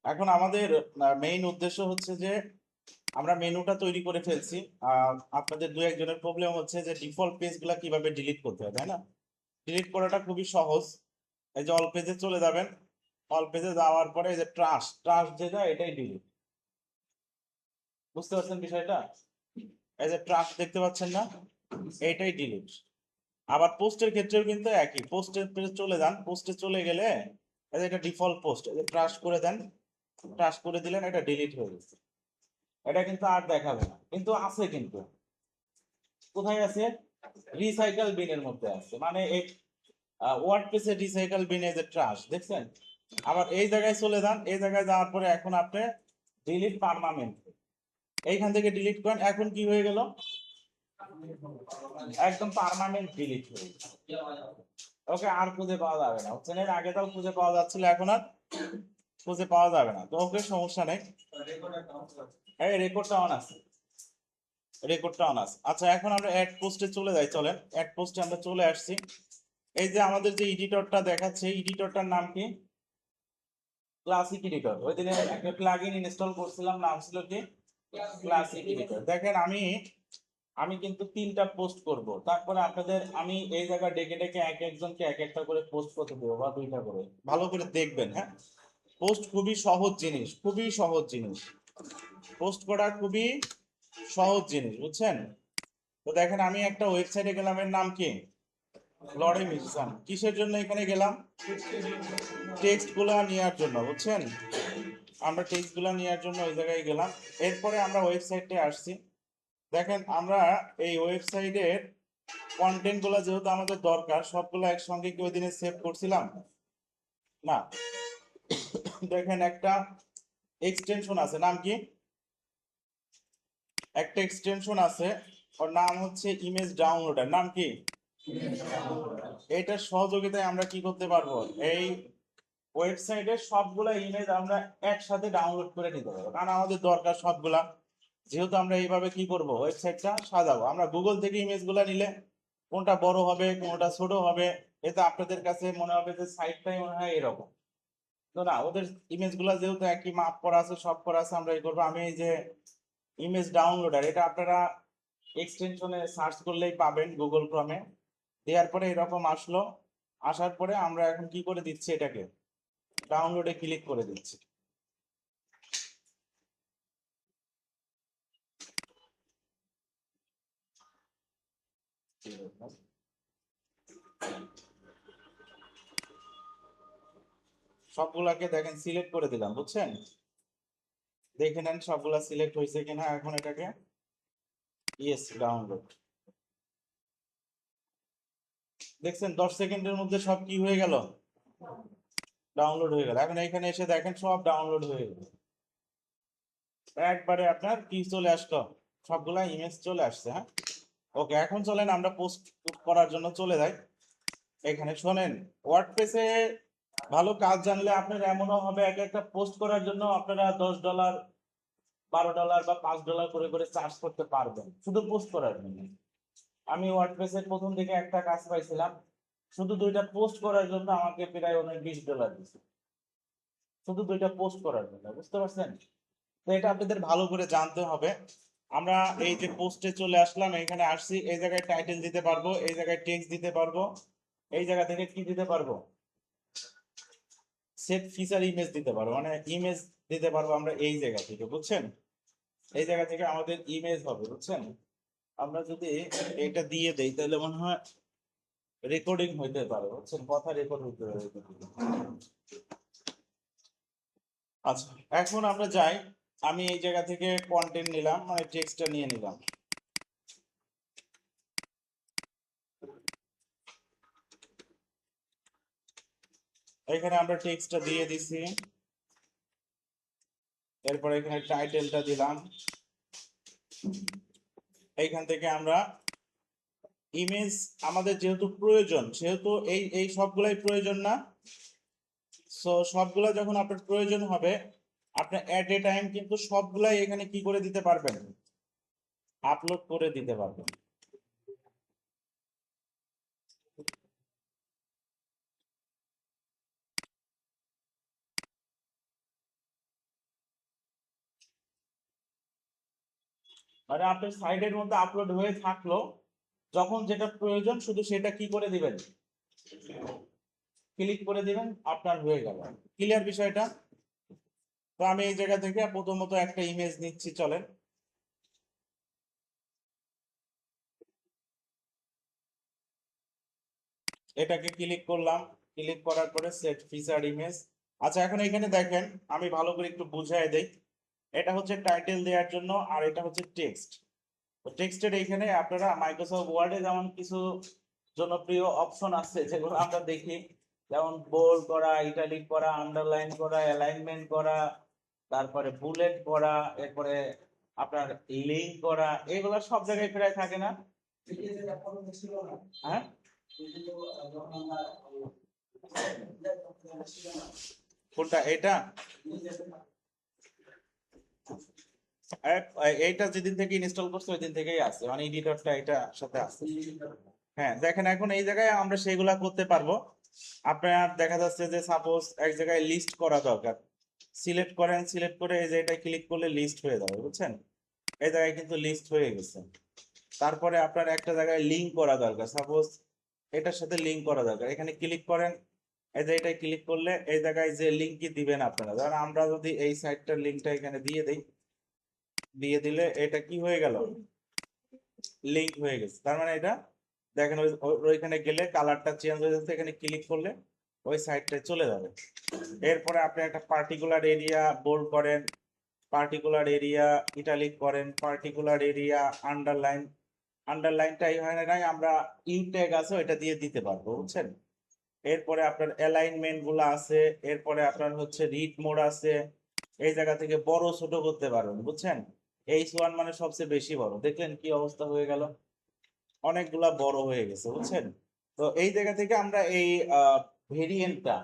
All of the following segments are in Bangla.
এখন আমাদের মেইন উদ্দেশ্য হচ্ছে যে আমরা মেনুটা তৈরি করে ফেলছি। আপনাদের দু একজনের প্রবলেম হচ্ছে যে ডিফল্ট পেজগুলো কিভাবে ডিলিট করতে হয়, তাই না? ডিলিট করাটা খুবই সহজ। এই যে অল পেজে চলে যাবেন, অল পেজে যাওয়ার পরে এই যে ট্রাশ ট্রাশ যেটা এটাই ডিলিট। বুঝতে পারছেন বিষয়টা? এই যে ট্রাশ দেখতে পাচ্ছেন না, এইটাই ডিলিট। আবার পোস্টের ক্ষেত্রেও কিন্তু একই, পোস্টের পেজে চলে যান, পোস্টে চলে গেলে এই যে এটা ডিফল্ট পোস্ট, এই যে ট্রাশ করে দেন, ট্রাশ করে দিলেন, এটা ডিলিট হয়ে গেছে। এটা কিন্তু আর দেখাবে না, কিন্তু আছে কিন্তু। কোথায় আছে? রিসাইকেল বিনের মধ্যে আছে, মানে এই ওয়ার্ডপ্রেসের রিসাইকেল বিনে যে ট্রাশ দেখছেন। আবার এই জায়গায় চলে যান, এই জায়গায় যাওয়ার পরে এখন আপনি ডিলিট পার্মানেন্ট, এইখান থেকে ডিলিট করেন, এখন কি হয়ে গেল? একদম পার্মানেন্ট ডিলিট হয়ে গেল। ওকে আর খুঁজে পাওয়া যাবে না, বুঝছেন? এর আগে তাও খুঁজে পাওয়া যাচ্ছিল, এখন আর খুঁজে পাওয়া যাবে না। তো ওকে, সমস্যা নেই। এই রেকর্ডটা অন আছে, রেকর্ডটা অন আছে। আচ্ছা, এখন আমরা অ্যাড পোস্টে চলে যাই, চলেন অ্যাড পোস্টে আমরা চলে আসছি। এই যে আমাদের যে এডিটরটা দেখাচ্ছে, এডিটরটার নাম কি? Classic editor. ওই দিনে একটা প্লাগইন ইনস্টল করছিলাম, নাম ছিল কি? Classic editor. দেখেন আমি আমি কিন্তু 3টা পোস্ট করব, তারপরে আপনাদের আমি এই জায়গা ডেকে ডেকে এক একজনকে এক একটা করে পোস্ট করতে দেবো, বা 2টা করে। ভালো করে দেখবেন, হ্যাঁ? পোস্ট খুবই সহজ জিনিস, খুবই সহজ জিনিস। পোস্ট করা খুবই সহজ জিনিস, বুঝছেন? তো দেখেন আমি একটা ওয়েবসাইটে গেলাম, এর নাম কি? লরে মিশন। কিসের জন্য এখানে গেলাম? টেক্সট গুলা নেওয়ার জন্য, বুঝছেন? আমরা টেক্সট গুলা নেওয়ার জন্য ওই জায়গায় গেলাম। এরপরে আমরা ওয়েবসাইটে আসছি। দেখেন আমরা এই ওয়েবসাইটের কন্টেন্ট গুলা যেহেতু আমাদের দরকার, সবগুলো একসঙ্গে কি ওই দিনে সেভ করছিলাম? না। দেখেন একটা এক্সটেনশন আছে, নাম কি? একটা এক্সটেনশন আছে, ওর নাম হচ্ছে ইমেজ ডাউনলোডার। নাম কি? এইটার সহযোগিতায় আমরা কি করতে পারবো? এই ওয়েবসাইটের সবগুলা ইমেজ আমরা একসাথে ডাউনলোড করে নিতে পারবো, কারণ আমাদের দরকার সবগুলা। যেহেতু আমরা এইভাবে কি করব, ওয়েবসাইটটা সাজাবো। আমরা গুগল থেকে ইমেজগুলা নিলে কোনটা বড় হবে, কোনটা ছোট হবে, এতে আপনাদের কাছে মনে হবে যে সাইটটাই মনে হয় এরকম। তো না, ওদের ইমেজগুলা যেহেতু একই মাপ করা আছে, সব করা আছে, আমরা এই করবো। আমি এই যে ইমেজ ডাউনলোডার, এটা আপনারা এক্সটেনশনে সার্চ করলেই পাবেন গুগল ক্রমে। দেওয়ার পরে এরকম আসলো। আসার পরে আমরা এখন কি করে দিচ্ছি, এটাকে ডাউনলোডে ক্লিক করে দিচ্ছি। সবগুলাকে দেখেন সিলেক্ট করে দিলাম, বুঝছেন? দেখে নেন সবগুলা সিলেক্ট হয়েছে কিনা। এখন এটাকে ইয়েস ডাউনলোড, দেখছেন 10 সেকেন্ডের মধ্যে সব কি হয়ে গেল? ডাউনলোড হয়ে গেল। এখন এখানে এসে দেখেন সব ডাউনলোড হয়ে গেল, একবারে আপনার কি চলে আসলো, সবগুলা ইমেজ চলে আসছে। হ্যাঁ, ওকে, এখন চলেন আমরা পোস্ট করার জন্য চলে যাই। এখানে শোনেন, ওয়ার্ডপ্রেসে ভালো কাজ জানলে আপনার এমনও হবে, এক একটা পোস্ট করার জন্য আপনারা $10, $12 বা $5 করে করে চার্জ করতে পারবেন, শুধু পোস্ট করার জন্য। আমি ওয়ার্ডপ্রেসের প্রথম দিকে একটা কাজ পাইছিলাম, শুধু 2টা পোস্ট করার জন্য আমাকে প্রায় অনেক $20 দিচ্ছে, শুধু 2টা পোস্ট করার জন্য। বুঝতে পারছেন? তো এটা আপনাদের ভালো করে জানতে হবে। আমরা এই যে পোস্টে চলে আসলাম, এখানে আসছি, এই জায়গায় টাইটেল দিতে পারবো, এই জায়গায় টেক্সট দিতে পারবো, এই জায়গা থেকে কি দিতে পারবো? সেট ফিচার ইমেজ দিতে পারবো, মানে ইমেজ দিতে পারবো আমরা এই জায়গা থেকে, বুঝছেন? এই জায়গা থেকে আমাদের ইমেজ হবে, বুঝছেন? আমরা যদি এটা দিয়ে দেই তাহলে মনে হয় রেকর্ডিং হইতে পারে, বুঝছেন? কথা রেকর্ড হইতে পারে। আচ্ছা, এখন আমরা যাই। আমি এই জায়গা থেকে কন্টেন্ট নিলাম, মানে টেক্সটটা নিয়ে নিলাম। এখানে আমরা টেক্সটটা দিয়ে দিছি, এরপর এখানে টাইটেলটা দিলাম। এইখান থেকে আমরা ইমেজ, আমাদের যেহেতু প্রয়োজন, সেহেতু এই এই সবগুলাই প্রয়োজন না। সো সবগুলা যখন আপনার প্রয়োজন হবে, আপনি এট এ টাইম কিন্তু সবগুলাই এখানে কি করে দিতে পারবেন? আপলোড করে দিতে পারবেন। মানে আপনার সাইডের মধ্যে আপলোড হয়ে থাকলো, যখন যেটা প্রয়োজন শুধু সেটা কি করে দিবেন, ক্লিক করে দিবেন, আপনার হয়ে গেল। ক্লিয়ার বিষয়টা? তো আমি এই জায়গা থেকে প্রথমত একটা ইমেজ নিচ্ছি, চলেন। এটাকে ক্লিক করলাম, ক্লিক করার পরে সেট ফিচার ইমেজ। আচ্ছা, এখন এখানে দেখেন, আমি ভালো করে একটু বুঝাই দেই। এটা হচ্ছে টাইটেল দেওয়ার জন্য, আর এটা হচ্ছে টেক্সট। টেক্সটের এইখানে আপনারা মাইক্রোসফট ওয়ার্ডে যেমন কিছু জনপ্রিয় অপশন আছে যেগুলো আমরা দেখি, যেমন বোল্ড করা, ইটালিক করা, আন্ডারলাইন করা, অ্যালাইনমেন্ট করা, তারপরে বুলেট করা, এরপরে আপনার লিঙ্ক করা, এগুলো সব জায়গায় প্রায় থাকে না? হ্যাঁ, কোনটা এটা? এইটা যেদিন থেকে ইনস্টল করছে ওই দিন থেকেই আছে, মানে এডিটরটা এটা সাথে আছে। হ্যাঁ, দেখেন এখন এই জায়গায় আমরা সেগুলা করতে পারবো। আপনার দেখা যাচ্ছে যে সাপোজ এক জায়গায় লিস্ট করা দরকার, সিলেক্ট করেন, সিলেক্ট করে এই যে এটা ক্লিক করলে লিস্ট হয়ে যাবে, বুঝছেন? এই জায়গায় কিন্তু লিস্ট হয়ে গেছে। তারপরে আপনার একটা জায়গায় লিঙ্ক করা দরকার, সাপোজ এটার সাথে লিঙ্ক করা দরকার, এখানে ক্লিক করেন, এই যে এটা ক্লিক করলে এই জায়গায় যে লিঙ্কই দিবেন আপনারা, ধরেন আমরা যদি এই সাইটটার লিঙ্কটা এখানে দিয়ে দিই, দিয়ে দিলে এটা কি হয়ে গেল, লিঙ্ক হয়ে গেছে। তার মানে এটা দেখেন ওইখানে গেলে কালারটা চেঞ্জ হয়ে যাচ্ছে, এখানে ক্লিক করলে ওই সাইটটায় চলে যাবে। এরপরে আপনি একটা পার্টিকুলার এরিয়া বোল্ড করেন, পার্টিকুলার এরিয়া ইটালিক করেন, পার্টিকুলার এরিয়া আন্ডারলাইন, আন্ডারলাইনটাই হয় না, আমরা ইউ ট্যাগ আছে ওইটা দিয়ে দিতে পারবো, বুঝছেন? এরপরে আপনার অ্যালাইনমেন্ট গুলো আছে, এরপরে আপনার হচ্ছে রিড মোড আছে, এই জায়গা থেকে বড় ছোট করতে পারবেন, বুঝছেন? H1 মানে সবচেয়ে বেশি বড়, দেখলেন কি অবস্থা হয়ে গেল, অনেকগুলা বড় হয়ে গেছে, বুঝছেন? তো এই জায়গা থেকে আমরা এই ভেরিয়েন্টটা,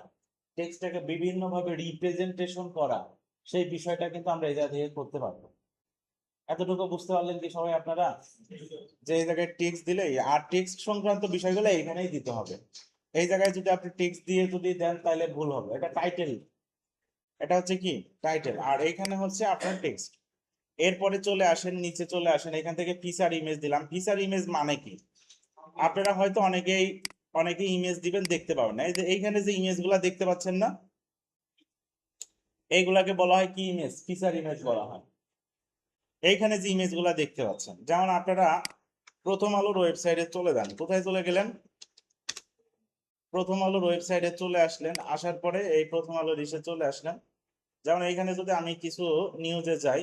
টেক্সটটাকে বিভিন্ন ভাবে রিপ্রেজেন্টেশন করা, সেই বিষয়টা কিন্তু আমরা এই জায়গা থেকে করতে পারবো। এতটুকু বুঝতে পারলেন কি সবাই আপনারা? যে এই জায়গায় টেক্সট দিলেই, আর টেক্সট সংক্রান্ত বিষয়গুলো এখানেই দিতে হবে। এই জায়গায় যদি আপনি টেক্সট দিয়ে যদি দেন তাহলে ভুল হবে। এটা টাইটেল, এটা হচ্ছে কি টাইটেল, আর এইখানে হচ্ছে আপনার টেক্সট। এরপরে চলে আসেন, নিচে চলে আসেন, এখান থেকে ফিচার ইমেজ দিলাম। ফিচার ইমেজ মানে কি, আপনারা হয়তো অনেকেই ইমেজ দিবেন দেখতে পাবেন না। এই যে এইখানে যে ইমেজ গুলা দেখতে পাচ্ছেন না, এইগুলাকে বলা হয় কি ইমেজ, ফিচার ইমেজ বলা হয়। এইখানে যে ইমেজ গুলা দেখতে পাচ্ছেন, যেমন আপনারা প্রথম আলোর ওয়েবসাইটে চলে যান, কোথায় চলে গেলেন, প্রথম আলোর ওয়েবসাইটে চলে আসলেন, আসার পরে এই প্রথম আলোর ইসে চলে আসলেন। যেমন এইখানে যদি আমি কিছু নিউজে যাই,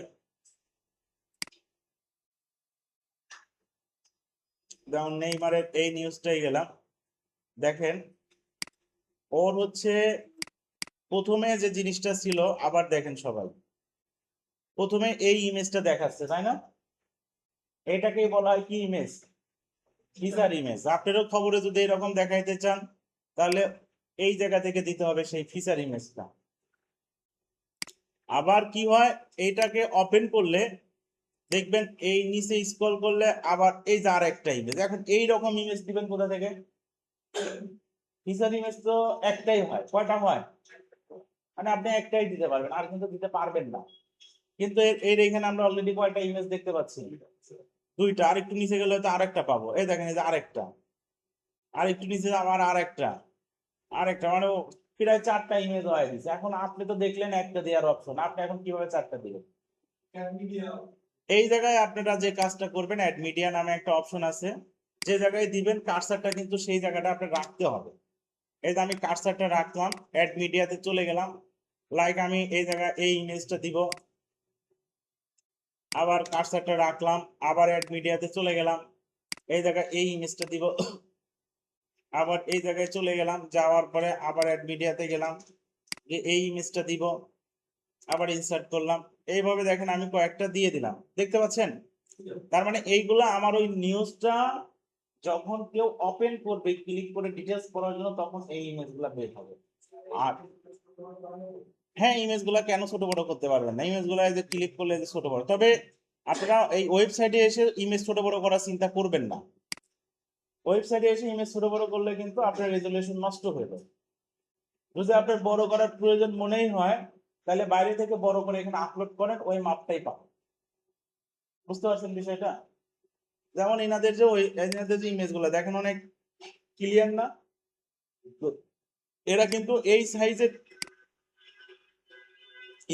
যেমন নেইমারের এই নিউজটাই গেলাম, দেখেন ওর হচ্ছে প্রথমে যে জিনিসটা ছিল, আবার দেখেন সবাই প্রথমে এই ইমেজটা দেখাচ্ছে, তাই না? এটাকেই বলা হয় কি ইমেজ, ফিচার ইমেজ। আপনারও খবরে যদি এরকম দেখাইতে চান তাহলে এই জায়গা থেকে দিতে হবে সেই ফিচার ইমেজটা। আবার কি হয়, এইটাকে ওপেন করলে দেখবেন এই নিচে স্ক্রল করলে আবার এই যে আরেকটা ইমেজ। এখন এই রকম ইমেজ দিবেন কোথা থেকে, ফিচার ইমেজ তো একটাই হয়, কয়টা হয়, মানে আপনি একটাই দিতে পারবেন, আর কিন্তু দিতে পারবেন না। কিন্তু এর এখানে আমরা অলরেডি কয়টা ইমেজ দেখতে পাচ্ছি, দুইটা। আর একটু নিচে গেলে হয়তো আরেকটা পাবো, এই দেখেন এই যে আরেকটা, আর একটু নিচে আবার আরেকটা, আরেকটা, মানে প্রায় চারটা ইমেজ হয়ে দিচ্ছে। এখন আপনি তো দেখলেন একটা দেওয়ার অপশন, আপনি এখন কিভাবে চারটা দিবেন? এই জায়গায় আপনারা যে কাজটা করবেন, অ্যাড মিডিয়া নামে একটা অপশন আছে, যে জায়গায় দিবেন কার্সারটা কিন্তু সেই জায়গাটা আপনার রাখতে হবে। এই যে আমি কার্সারটা রাখলাম, অ্যাড মিডিয়াতে চলে গেলাম, লাইক আমি এই জায়গায় এই ইমেজটা দিব, আবার কার্সারটা রাখলাম, আবার অ্যাড মিডিয়াতে চলে গেলাম, এই জায়গায় এই ইমেজটা দিব, আবার এই জায়গায় চলে গেলাম, যাওয়ার পরে আবার অ্যাড মিডিয়াতে গেলাম, এই ইমেজটা দিব, আবার ইনসার্ট করলাম। এইভাবে দেখেন আমি কয়েকটা দিয়ে দিলাম, দেখতে পাচ্ছেন? তার মানে এইগুলা আমার ওই নিউজটা যখন কেউ ওপেন করবে ক্লিক করে ডিটেলস পড়ার জন্য, তখন এই ইমেজগুলো বের হবে। আর হ্যাঁ, ইমেজগুলো কেন ছোট বড় করতে পারবেন না, ইমেজগুলো এই যে ক্লিক করলে যে ছোট বড়, তবে আপনারা এই ওয়েবসাইটে এসে ইমেজ ছোট বড় করার চিন্তা করবেন না। ওয়েবসাইটে এসে ইমেজ ছোট বড় করলে কিন্তু আপনার রেজুলেশন নষ্ট হয়ে যাবে। যদি আপনার বড় করার প্রয়োজন মনেই হয়, তাহলে বাইরে থেকে বড় করে এখানে আপলোড করেন, ওই মাপটাই পাবেন। বুঝতে পারছেন বিষয়টা? যেমন এনাদের যে ইমেজ গুলো দেখেন অনেক ক্লিয়ার না? তো এরা কিন্তু এই সাইজের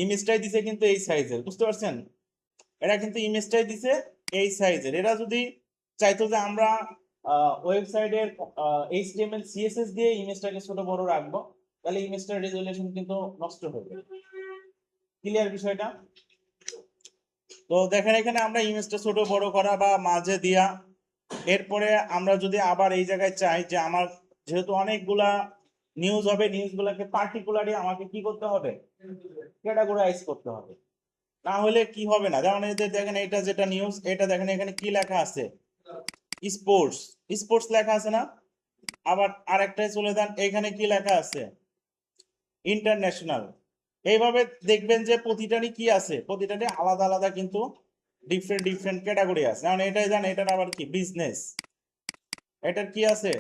ইমেজটাই দিছে, কিন্তু এই সাইজের, বুঝতে পারছেন? এরা কিন্তু ইমেজটাই দিছে এই সাইজের। এরা যদি চাইতো যে আমরা ওয়েবসাইটের এইচটিএমএল সিএসএস দিয়ে ইমেজটাকে ছোট বড় রাখবো, তাহলে ইমেজটার রেজলিউশন কিন্তু নষ্ট হয়ে যাবে। ক্লিয়ার বিষয়টা? তো দেখেন এখানে আমরা ইমেজটা ছোট বড় করা বা মাঝে দিয়া, এরপরে আমরা যদি আবার এই জায়গায় চাই যে আমার যেহেতু অনেকগুলা নিউজ হবে, নিউজগুলোকে পার্টিকুলারলি আমাকে কি করতে হবে, ক্যাটাগরাইজ করতে হবে, না হলে কি হবে না। যেমন এদের দেখেন এটা যেটা নিউজ, এটা দেখেন এখানে কি লেখা আছে, স্পোর্টস, স্পোর্টস লেখা আছে না? আবার আরেকটাই চলে যান, এখানে কি লেখা আছে, ইন্টারন্যাশনাল। এইভাবে দেখবেন যে প্রতিটারই কি আছে, প্রতিটারই আলাদা আলাদা কিন্তু ডিফারেন্ট ডিফারেন্ট ক্যাটাগরি আছে। কারণ এটাই জান, এটার আবার কি বিজনেস, এটার কি আছে,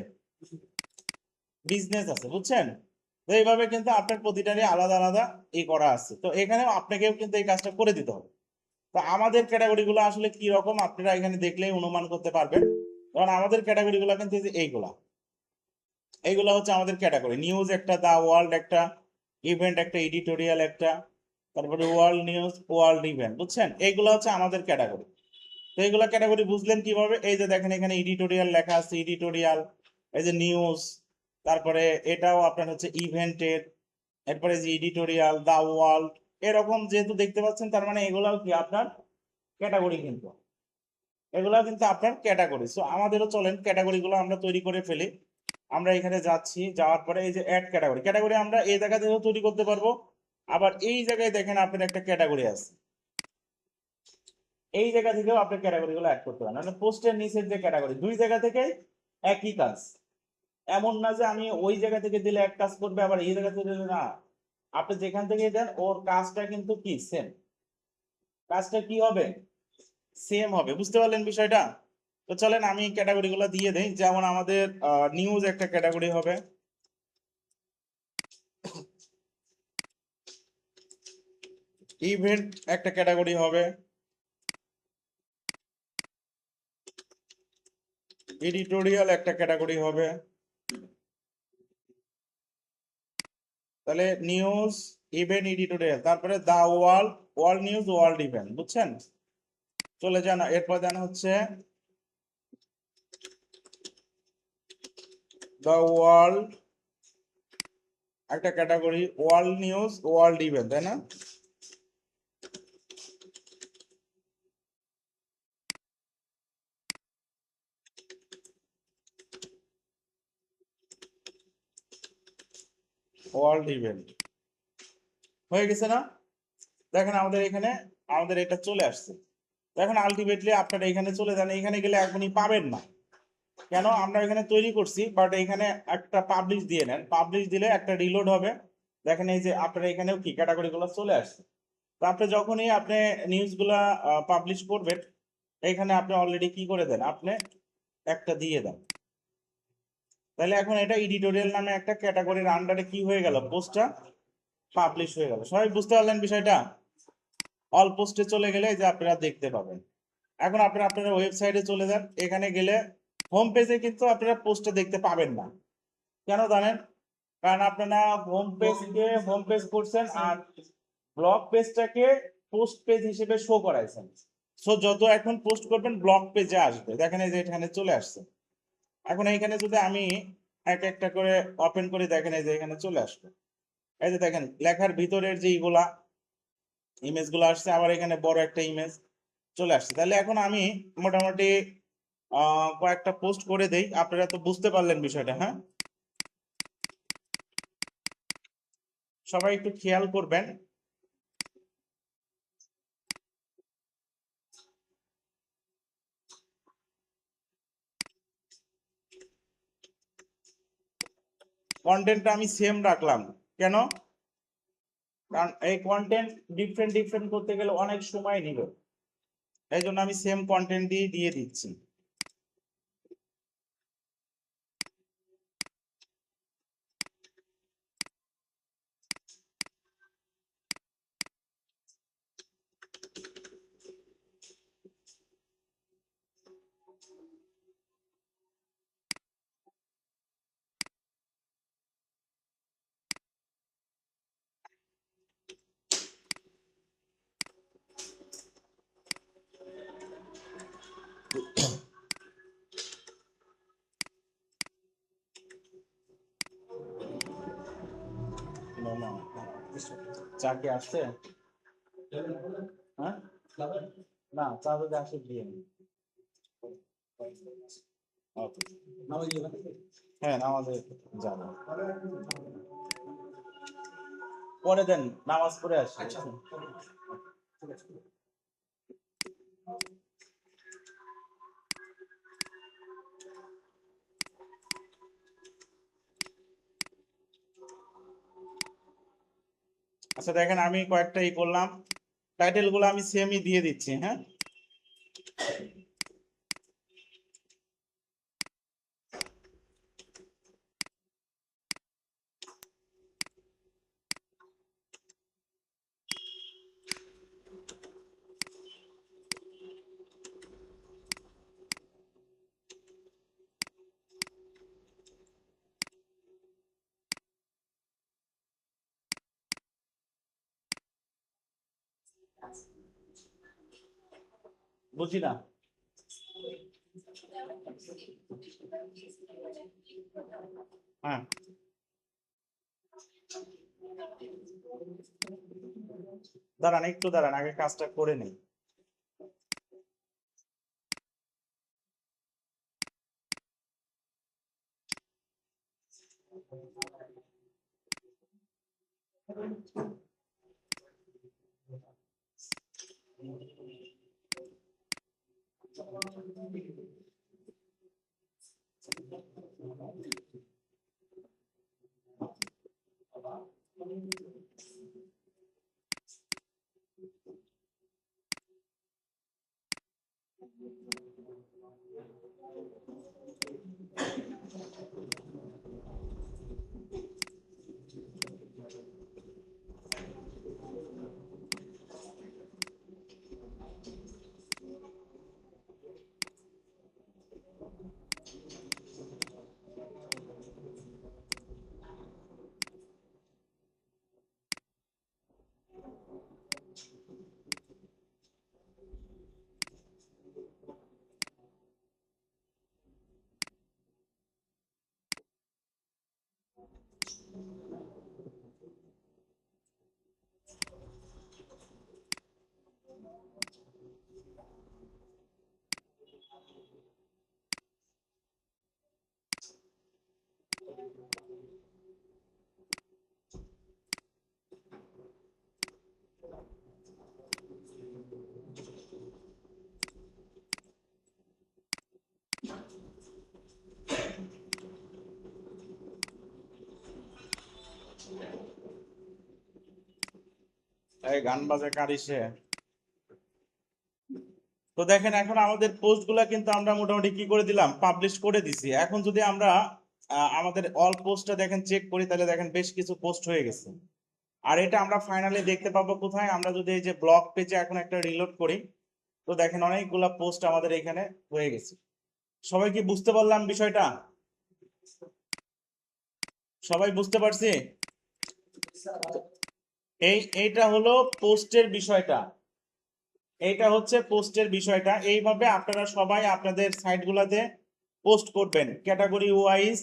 বিজনেস আছে, বুঝছেন? তো এইভাবে কিন্তু আপনার প্রতিটারই আলাদা আলাদা করা আছে। তো এখানেও আপনাকেও কিন্তু এই কাজটা করে দিতে হবে। তো আমাদের ক্যাটাগরি গুলো আসলে কি রকম আপনারা এখানে দেখলেই অনুমান করতে পারবেন। কারণ আমাদের ক্যাটাগরি গুলো কিন্তু এইগুলা, এইগুলা হচ্ছে আমাদের ক্যাটাগরি। নিউজ একটা, দা ওয়ার্ল্ড একটা, ইভেন্ট একটা, এডিটোরিয়াল একটা, তারপরে ওয়ার্ল্ড নিউজ, ওয়ার্ল্ড ইভেন্ট, বুঝছেন? এইগুলো হচ্ছে আমাদের ক্যাটাগরি। তো এইগুলা ক্যাটাগরি বুঝলেন কিভাবে? এই যে দেখেন এখানে এডিটোরিয়াল লেখা আছে, এডিটোরিয়াল, এই যে নিউজ, তারপরে এটাও আপনার হচ্ছে ইভেন্টের, এরপরে যে এডিটোরিয়াল, দা ওয়ার্ল্ড, এরকম যেহেতু দেখতে পাচ্ছেন, তার মানে এগুলাও কি আপনার ক্যাটাগরি, কিন্তু এগুলা কিন্তু আপনার ক্যাটাগরি। সো আমাদেরও চলেন ক্যাটাগরি গুলো আমরা তৈরি করে ফেলি। আমরা এখানে যাচ্ছি, যাওয়ার পরে এই যে অ্যাড ক্যাটাগরি, ক্যাটাগরি আমরা এই জায়গা থেকেও তৈরি করতে পারবো। আবার এই জায়গায় দেখেন আপনার একটা ক্যাটাগরি আছে, এই জায়গা থেকেও আপনি ক্যাটাগরি গুলো অ্যাড করতে পারেন। মানে পোস্টের নিচের যে ক্যাটাগরি, দুই জায়গা থেকে একই কাজ। এমন না যে আমি ওই জায়গা থেকে দিলে এক কাজ করবে, আবার এই জায়গা থেকে দিলে না। আপনি যেখান থেকে দেন ওর কাজটা কিন্তু কি সেম, কাজটা কি হবে, সেম হবে। বুঝতে পারলেন বিষয়টা? তো চলেন আমি ক্যাটাগরি গুলো দিয়ে দেই। যেমন আমাদের নিউজ একটা ক্যাটাগরি হবে, ইভেন্ট একটা ক্যাটাগরি হবে, এডিটোরিয়াল একটা ক্যাটাগরি হবে। তাহলে নিউজ, ইভেন্ট, এডিটোরিয়াল, তারপরে the world, world news, world event, বুঝছেন? চলে যান, এরপর দেন হচ্ছে দা ওয়ার্ল্ড একটা category, world news, world event, তাই না? ওয়ার্ল্ড ইভেন্ট হয়ে গেছে না? দেখেন আমাদের এখানে আমাদের এটা চলে আসছে। দেখেন আলটিমেটলি আপনারা এখানে চলে যান, এখানে গেলে এখনই পাবেন না। কেন? আমরা এখানে তৈরি করছি, বাট এখানে একটা পাবলিশ দিয়ে নেন, পাবলিশ দিলে একটা রিলোড হবে। দেখেন এই যে আপনার এখানেও কি ক্যাটাগরি গুলো চলে আসছে। তো আপনি যখনই আপনি নিউজ গুলা পাবলিশ করবেন, এখানে আপনি অলরেডি কি করে দেন, আপনি একটা দিয়ে দেন। তাহলে এখন এটা এডিটোরিয়াল নামে একটা ক্যাটাগরির আন্ডারে কি হয়ে গেল, পোস্টটা পাবলিশ হয়ে গেল। সবাই বুঝতে পারলেন বিষয়টা? অল পোস্টে চলে গেলে এই যে আপনারা দেখতে পাবেন। এখন আপনারা আপনার ওয়েবসাইটে চলে যান, এখানে গেলে হোম পেজে কিন্তু আপনারা পোস্টটা দেখতে পাবেন না। কেন জানেন? কারণ আপনারা হোম পেজ করছেন আর ব্লগ পেজটাকে পোস্ট পেজ হিসেবে শো করাইছেন। সো যত এখন পোস্ট করবেন ব্লগ পেজে আসবে। দেখেন এই যে এখানে চলে আসছে। এখন এইখানে যদি আমি এক একটা করে ওপেন করে, দেখেন এই যে এখানে চলে আসবে। এই যে দেখেন লেখার ভিতরের যে এইগুলা ইমেজ গুলো আসছে, আবার এখানে বড় একটা ইমেজ চলে আসছে। তাহলে এখন আমি মোটামুটি কয়েকটা পোস্ট করে দেই। আপনারা তো বুঝতে পারলেন বিষয়টা, হ্যাঁ? সবাই একটু খেয়াল করবেন। কন্টেন্টটা আমি সেম রাখলাম। কেন? কারণ এই কন্টেন্ট ডিফারেন্ট ডিফারেন্ট করতে গেলে অনেক সময় নিবে। এই জন্য আমি সেম কন্টেন্ট দিয়ে দিচ্ছি। চা কি আসছে? হ্যাঁ, না চা যদি আসে দিয়ে নিন। Okay. হ্যাঁ নামাজে যাবো, পরে দেন, নামাজ পড়ে আসি। আচ্ছা দেখেন আমি কয়েকটা করলাম, টাইটেল গুলো আমি সেমই দিয়ে দিচ্ছি। হ্যাঁ, বুঝি না। হ্যাঁ, দাঁড়ান একটু দাঁড়ান, আগে কাজটা করে নেই। এই গান বাজে কারিছে। তো দেখেন এখন আমাদের পোস্ট গুলা কিন্তু আমরা মোটামুটি কি করে দিলাম, পাবলিশ করে দিছি। এখন যদি আমরা আমাদের অল পোস্টটা দেখেন চেক করি, তাহলে দেখেন বেশ কিছু পোস্ট হয়ে গেছে। আর এটা আমরা ফাইনালি দেখতে পাবো কোথায়, আমরা যদি এই যে ব্লগ পেজে এখন একটা রিলোড করি, তো দেখেন অনেকগুলা পোস্ট আমাদের এখানে হয়ে গেছে। সবাই কি বুঝতে পারলাম বিষয়টা? সবাই বুঝতে পারছি? এইটা হলো পোস্টের বিষয়টা, এইটা হচ্ছে পোস্টের বিষয়টা। এইভাবে আপনারা সবাই আপনাদের সাইটগুলোতে পোস্ট করবেন ক্যাটাগরি ওয়াইজ।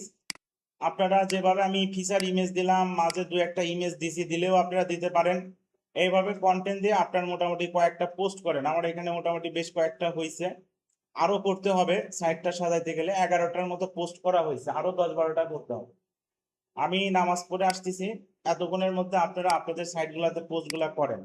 আপনারা যেভাবে আমি ফিচার ইমেজ দিলাম, মাঝে দু একটা ইমেজ দিছি, দিলেও আপনারা দিতে পারেন। এইভাবে কন্টেন্ট দিয়ে আপনার মোটামুটি কয়েকটা পোস্ট করেন। আমার এখানে মোটামুটি বেশ কয়েকটা হয়েছে, আরো করতে হবে। সাইটটা সাজাইতে গেলে 11টার মতো পোস্ট করা হয়েছে, আরো 10-12টা করতে হবে। আমি নামাজ পড়ে আসতেছি, এতক্ষণের মধ্যে আপনারা আপনাদের সাইটগুলোতে পোস্টগুলা করেন।